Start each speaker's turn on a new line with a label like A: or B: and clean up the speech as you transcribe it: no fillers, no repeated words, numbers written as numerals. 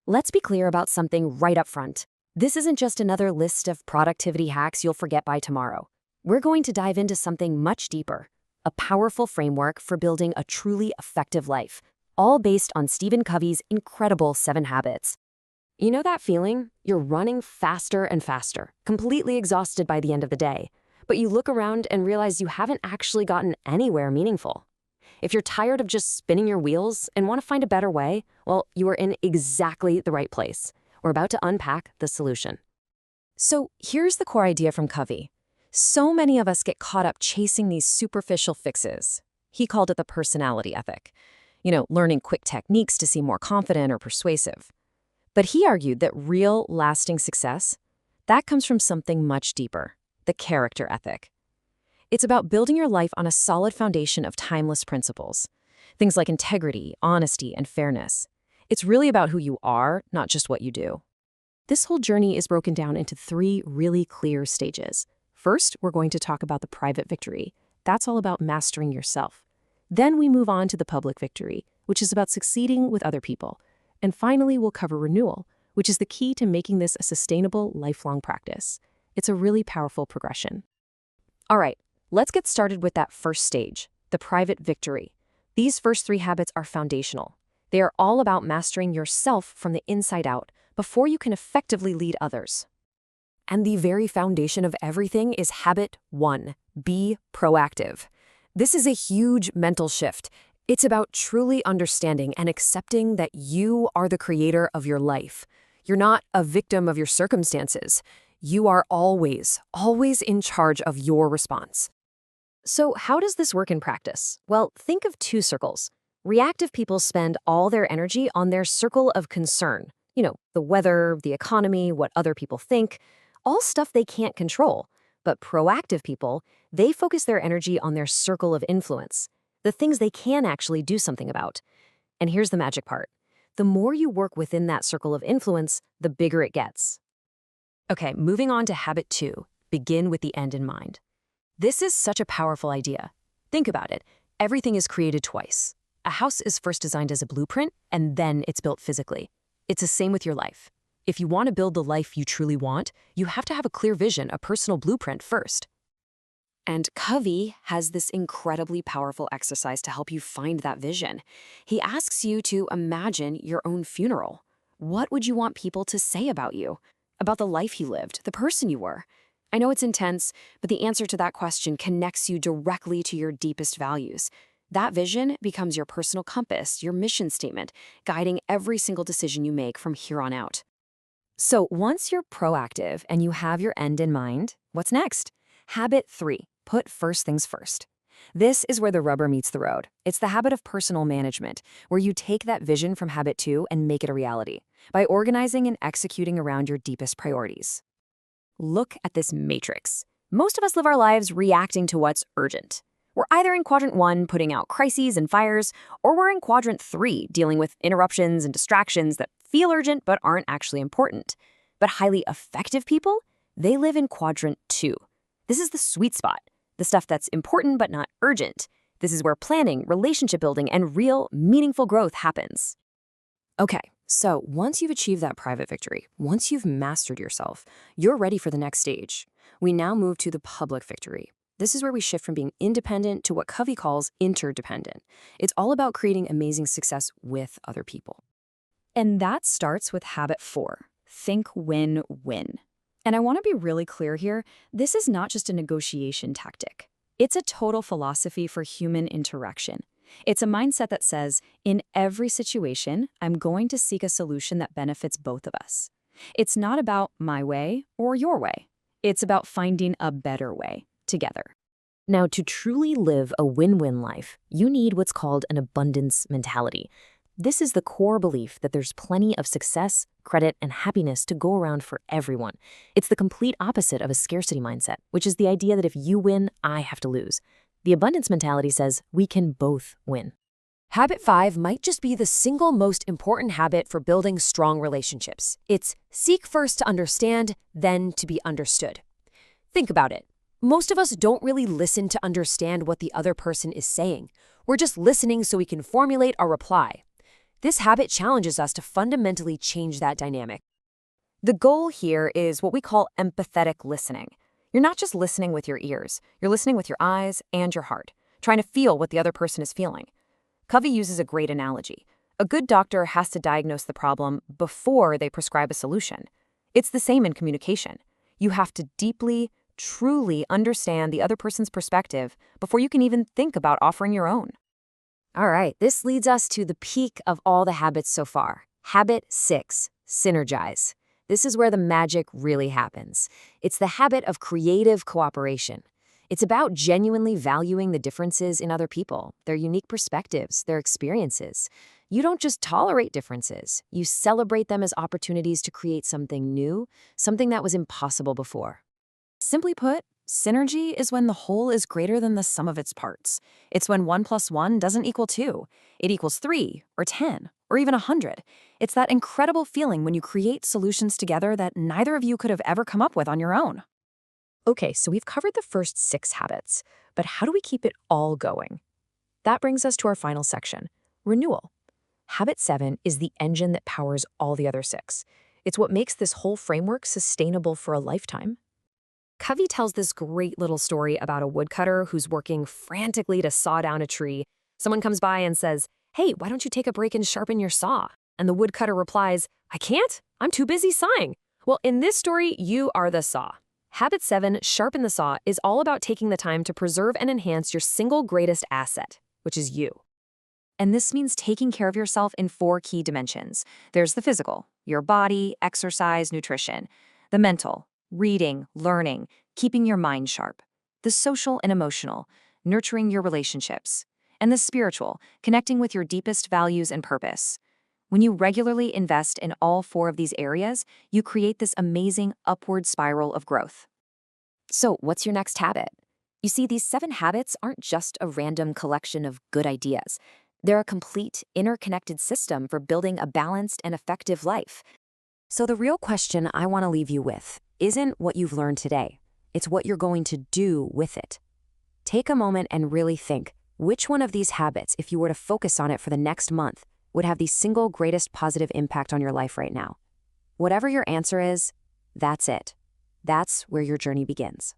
A: Let's be clear about something right up front. This isn't just another list of productivity hacks you'll forget by tomorrow. We're going to dive into something much deeper, a powerful framework for building a truly effective life, all based on Stephen Covey's incredible 7 habits. You know that feeling? You're running faster and faster, completely exhausted by the end of the day, but you look around and realize you haven't actually gotten anywhere meaningful. If you're tired of just spinning your wheels and want to find a better way, well, you are in exactly the right place. We're about to unpack the solution. So here's the core idea from Covey. So many of us get caught up chasing these superficial fixes. He called it the personality ethic. Learning quick techniques to seem more confident or persuasive. But he argued that real, lasting success, that comes from something much deeper, the character ethic. It's about building your life on a solid foundation of timeless principles. Things like integrity, honesty, and fairness. It's really about who you are, not just what you do. This whole journey is broken down into 3 really clear stages. First, we're going to talk about the private victory. That's all about mastering yourself. Then we move on to the public victory, which is about succeeding with other people. And finally, we'll cover renewal, which is the key to making this a sustainable, lifelong practice. It's a really powerful progression. All right, let's get started with that first stage, the private victory. These first 3 habits are foundational. They are all about mastering yourself from the inside out before you can effectively lead others. And the very foundation of everything is habit 1, be proactive. This is a huge mental shift. It's about truly understanding and accepting that you are the creator of your life. You're not a victim of your circumstances. You are always in charge of your response. So how does this work in practice? Well, think of 2 circles. Reactive people spend all their energy on their circle of concern. The weather, the economy, what other people think, all stuff they can't control. But proactive people, they focus their energy on their circle of influence, the things they can actually do something about. And here's the magic part. The more you work within that circle of influence, the bigger it gets. Okay, moving on to habit 2, begin with the end in mind. This is such a powerful idea. Think about it. Everything is created twice. A house is first designed as a blueprint, and then it's built physically. It's the same with your life. If you want to build the life you truly want, you have to have a clear vision, a personal blueprint first. And Covey has this incredibly powerful exercise to help you find that vision. He asks you to imagine your own funeral. What would you want people to say about you? About the life you lived, the person you were? I know it's intense, but the answer to that question connects you directly to your deepest values. That vision becomes your personal compass, your mission statement, guiding every single decision you make from here on out. So once you're proactive and you have your end in mind, what's next? Habit 3, put first things first. This is where the rubber meets the road. It's the habit of personal management, where you take that vision from habit 2 and make it a reality by organizing and executing around your deepest priorities. Look at this matrix. Most of us live our lives reacting to what's urgent. We're either in quadrant 1, putting out crises and fires, or we're in quadrant 3, dealing with interruptions and distractions that feel urgent but aren't actually important. But highly effective people, they live in quadrant 2. This is the sweet spot, the stuff that's important but not urgent. This is where planning, relationship building, and real, meaningful growth happens. Okay, so once you've achieved that private victory, once you've mastered yourself, you're ready for the next stage. We now move to the public victory. This is where we shift from being independent to what Covey calls interdependent. It's all about creating amazing success with other people. And that starts with habit 4, think win-win. And I want to be really clear here, this is not just a negotiation tactic. It's a total philosophy for human interaction. It's a mindset that says, in every situation, I'm going to seek a solution that benefits both of us. It's not about my way or your way. It's about finding a better way together. Now, to truly live a win-win life, you need what's called an abundance mentality. This is the core belief that there's plenty of success, credit, and happiness to go around for everyone. It's the complete opposite of a scarcity mindset, which is the idea that if you win, I have to lose. The abundance mentality says we can both win. Habit 5 might just be the single most important habit for building strong relationships. It's seek first to understand, then to be understood. Think about it. Most of us don't really listen to understand what the other person is saying. We're just listening so we can formulate our reply. This habit challenges us to fundamentally change that dynamic. The goal here is what we call empathetic listening. You're not just listening with your ears, you're listening with your eyes and your heart, trying to feel what the other person is feeling. Covey uses a great analogy. A good doctor has to diagnose the problem before they prescribe a solution. It's the same in communication. You have to deeply, truly understand the other person's perspective before you can even think about offering your own. All right, this leads us to the peak of all the habits so far. Habit 6, synergize. This is where the magic really happens. It's the habit of creative cooperation. It's about genuinely valuing the differences in other people, their unique perspectives, their experiences. You don't just tolerate differences, you celebrate them as opportunities to create something new, something that was impossible before. Simply put, synergy is when the whole is greater than the sum of its parts. It's when 1 + 1 doesn't equal 2. It equals 3, or 10, or even 100. It's that incredible feeling when you create solutions together that neither of you could have ever come up with on your own. Okay, so we've covered the first 6 habits, but how do we keep it all going? That brings us to our final section, renewal. Habit 7 is the engine that powers all the other 6. It's what makes this whole framework sustainable for a lifetime. Covey tells this great little story about a woodcutter who's working frantically to saw down a tree. Someone comes by and says, "Hey, why don't you take a break and sharpen your saw?" And the woodcutter replies, "I can't. I'm too busy sawing." Well, in this story, you are the saw. Habit 7, sharpen the saw, is all about taking the time to preserve and enhance your single greatest asset, which is you. And this means taking care of yourself in 4 key dimensions. There's the physical, your body, exercise, nutrition. The mental, reading, learning, keeping your mind sharp. The social and emotional, nurturing your relationships. And the spiritual, connecting with your deepest values and purpose. When you regularly invest in all 4 of these areas, you create this amazing upward spiral of growth. So, what's your next habit? You see, these 7 habits aren't just a random collection of good ideas. They're a complete, interconnected system for building a balanced and effective life. So the real question I want to leave you with isn't what you've learned today. It's what you're going to do with it. Take a moment and really think, which one of these habits, if you were to focus on it for the next month, would have the single greatest positive impact on your life right now? Whatever your answer is, that's it. That's where your journey begins.